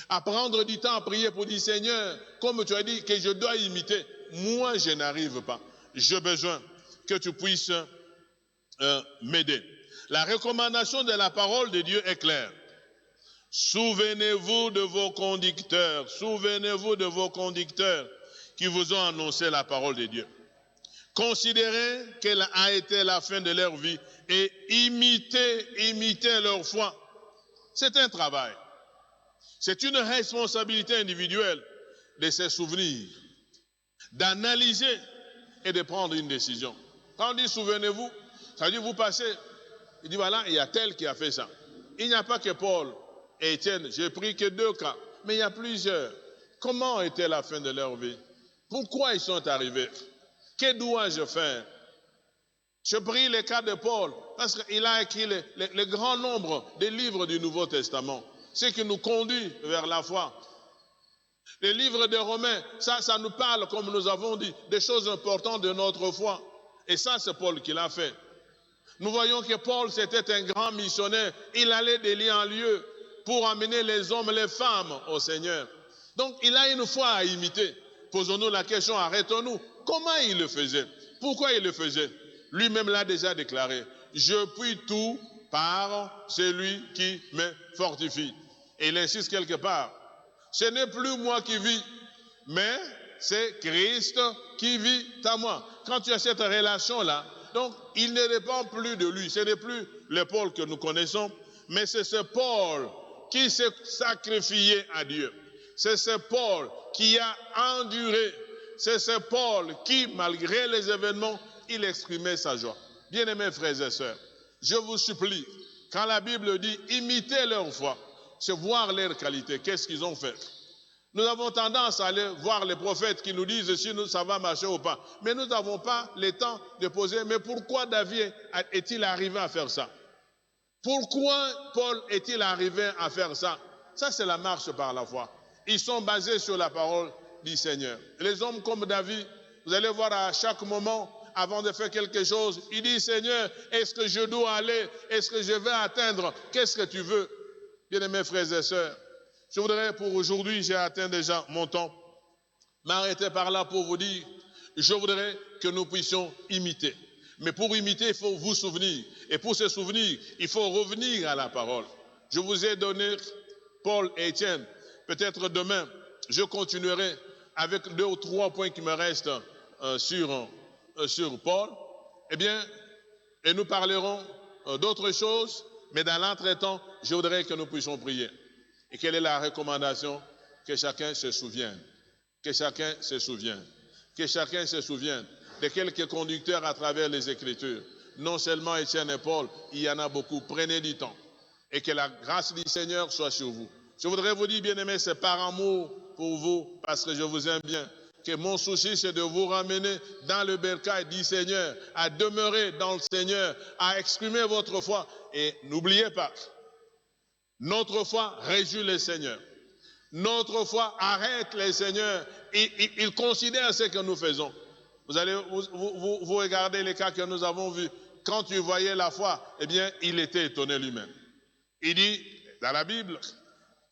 à prendre du temps à prier pour dire, Seigneur, comme tu as dit que je dois imiter, moi je n'arrive pas. J'ai besoin que tu puisses m'aider. La recommandation de la parole de Dieu est claire. Souvenez-vous de vos conducteurs. Souvenez-vous de vos conducteurs qui vous ont annoncé la parole de Dieu. Considérez quelle a été la fin de leur vie et imitez leur foi. C'est un travail. C'est une responsabilité individuelle de se souvenir, d'analyser et de prendre une décision. Quand on dit souvenez-vous, ça veut dire vous passez, il dit voilà, il y a tel qui a fait ça. Il n'y a pas que Paul et Étienne, j'ai pris que 2 cas, mais il y a plusieurs. Comment était la fin de leur vie? Pourquoi ils sont arrivés? Que dois-je faire? Je prie le cas de Paul, parce qu'il a écrit le grand nombre de livres du Nouveau Testament, ce qui nous conduit vers la foi. Les livres des Romains, ça nous parle, comme nous avons dit, des choses importantes de notre foi. Et ça, c'est Paul qui l'a fait. Nous voyons que Paul, c'était un grand missionnaire. Il allait de lieu en lieu pour amener les hommes et les femmes au Seigneur. Donc, il a une foi à imiter. Posons-nous la question, arrêtons-nous. Comment il le faisait? Pourquoi il le faisait? Lui-même l'a déjà déclaré. Je puis tout par celui qui me fortifie. Et il insiste quelque part. Ce n'est plus moi qui vis, mais c'est Christ qui vit en moi. Quand tu as cette relation-là, donc il ne dépend plus de lui. Ce n'est plus le Paul que nous connaissons, mais c'est ce Paul qui s'est sacrifié à Dieu. C'est ce Paul qui a enduré. C'est ce Paul qui, malgré les événements, il exprimait sa joie. Bien-aimés frères et sœurs, je vous supplie, quand la Bible dit imitez leur foi, c'est voir leurs qualités. Qu'est-ce qu'ils ont fait? Nous avons tendance à aller voir les prophètes qui nous disent si ça va marcher ou pas. Mais nous n'avons pas le temps de poser, mais pourquoi David est-il arrivé à faire ça? Pourquoi Paul est-il arrivé à faire ça? Ça, c'est la marche par la foi. Ils sont basés sur la parole du Seigneur. Les hommes comme David, vous allez voir à chaque moment, avant de faire quelque chose, il dit, Seigneur, est-ce que je dois aller? Est-ce que je vais atteindre? Qu'est-ce que tu veux? Bien-aimés frères et sœurs, je voudrais pour aujourd'hui, j'ai atteint déjà mon temps, m'arrêter par là pour vous dire, je voudrais que nous puissions imiter. Mais pour imiter, il faut vous souvenir. Et pour se souvenir, il faut revenir à la parole. Je vous ai donné Paul et Étienne. Peut-être demain, je continuerai avec 2 ou 3 points qui me restent sur Paul. Eh bien, et nous parlerons d'autres choses, mais dans l'entretemps, je voudrais que nous puissions prier. Et quelle est la recommandation? Que chacun se souvienne. Que chacun se souvienne. Que chacun se souvienne de quelques conducteurs à travers les Écritures. Non seulement Étienne et Paul, il y en a beaucoup. Prenez du temps. Et que la grâce du Seigneur soit sur vous. Je voudrais vous dire, bien-aimés, c'est par amour pour vous, parce que je vous aime bien, que mon souci, c'est de vous ramener dans le bercail du Seigneur, à demeurer dans le Seigneur, à exprimer votre foi. Et n'oubliez pas, notre foi réjouit le Seigneur. Notre foi arrête le Seigneur. Il considère ce que nous faisons. Vous allez vous regardez les cas que nous avons vus. Quand tu voyais la foi, eh bien, il était étonné lui-même. Il dit, dans la Bible,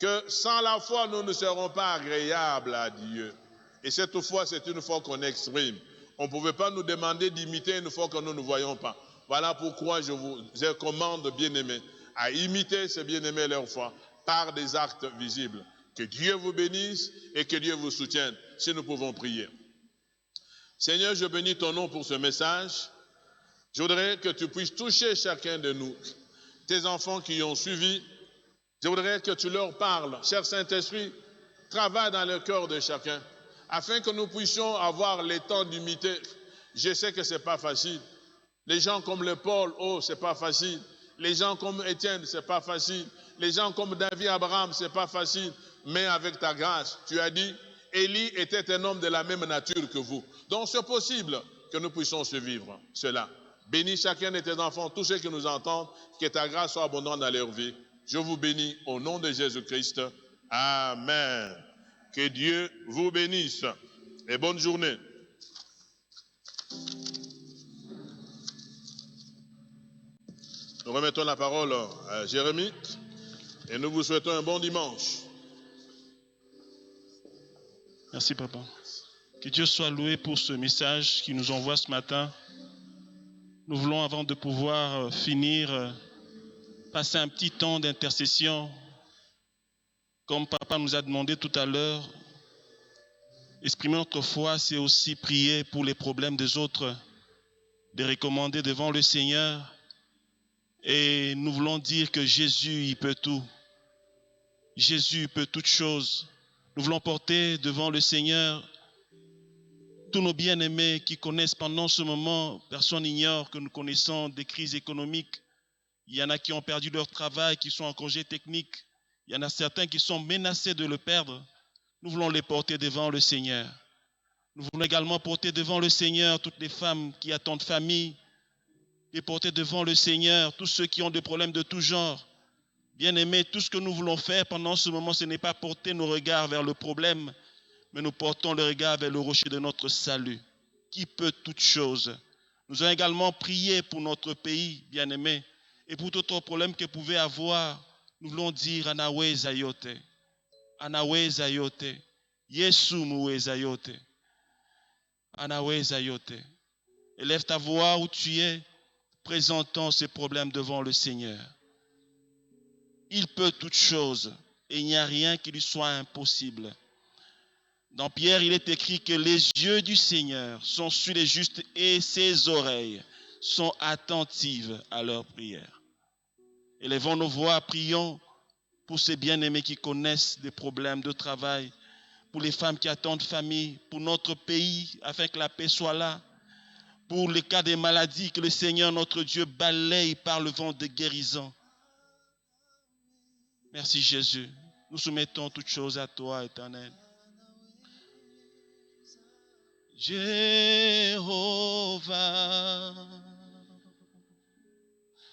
que sans la foi, nous ne serons pas agréables à Dieu. Et cette foi, c'est une foi qu'on exprime. On ne pouvait pas nous demander d'imiter une foi que nous ne voyons pas. Voilà pourquoi je vous recommande, bien-aimés, à imiter ces bien-aimés leur foi par des actes visibles. Que Dieu vous bénisse et que Dieu vous soutienne, si nous pouvons prier. Seigneur, je bénis ton nom pour ce message. Je voudrais que tu puisses toucher chacun de nous, tes enfants qui ont suivi. Je voudrais que tu leur parles. Cher Saint-Esprit, travaille dans le cœur de chacun, afin que nous puissions avoir le temps d'imiter. Je sais que ce n'est pas facile. Les gens comme le Paul, oh, ce n'est pas facile. Les gens comme Étienne, ce n'est pas facile. Les gens comme David, Abraham, ce n'est pas facile. Mais avec ta grâce, tu as dit, Élie était un homme de la même nature que vous. Donc c'est possible que nous puissions survivre cela. Bénis chacun de tes enfants, tous ceux qui nous entendent, que ta grâce soit abondante dans leur vie. Je vous bénis au nom de Jésus-Christ. Amen. Que Dieu vous bénisse et bonne journée. Nous remettons la parole à Jérémie et nous vous souhaitons un bon dimanche. Merci, papa. Que Dieu soit loué pour ce message qu'il nous envoie ce matin. Nous voulons, avant de pouvoir finir, passer un petit temps d'intercession. Comme papa nous a demandé tout à l'heure, exprimer notre foi, c'est aussi prier pour les problèmes des autres, les recommander devant le Seigneur. Et nous voulons dire que Jésus, il peut tout. Jésus peut toutes choses. Nous voulons porter devant le Seigneur tous nos bien-aimés qui connaissent pendant ce moment, personne n'ignore que nous connaissons des crises économiques. Il y en a qui ont perdu leur travail, qui sont en congé technique. Il y en a certains qui sont menacés de le perdre. Nous voulons les porter devant le Seigneur. Nous voulons également porter devant le Seigneur toutes les femmes qui attendent famille, les porter devant le Seigneur tous ceux qui ont des problèmes de tout genre. Bien-aimés, tout ce que nous voulons faire pendant ce moment, ce n'est pas porter nos regards vers le problème, mais nous portons le regard vers le rocher de notre salut, qui peut toutes choses. Nous allons également prier pour notre pays, bien-aimés, et pour tout autre problème que pouvait avoir. Nous voulons dire Anawe Zayote, Anawe Zayote, Yesu Moué Zayote, Anawe Zayote. Élève ta voix où tu es, présentant ces problèmes devant le Seigneur. Il peut toutes choses et il n'y a rien qui lui soit impossible. Dans Pierre, il est écrit que les yeux du Seigneur sont sur les justes et ses oreilles sont attentives à leurs prières. Élevons nos voix, prions pour ces bien-aimés qui connaissent des problèmes de travail, pour les femmes qui attendent famille, pour notre pays, afin que la paix soit là, pour les cas des maladies, que le Seigneur notre Dieu balaye par le vent de guérison. Merci Jésus. Nous soumettons toutes choses à toi, Éternel. Jéhovah.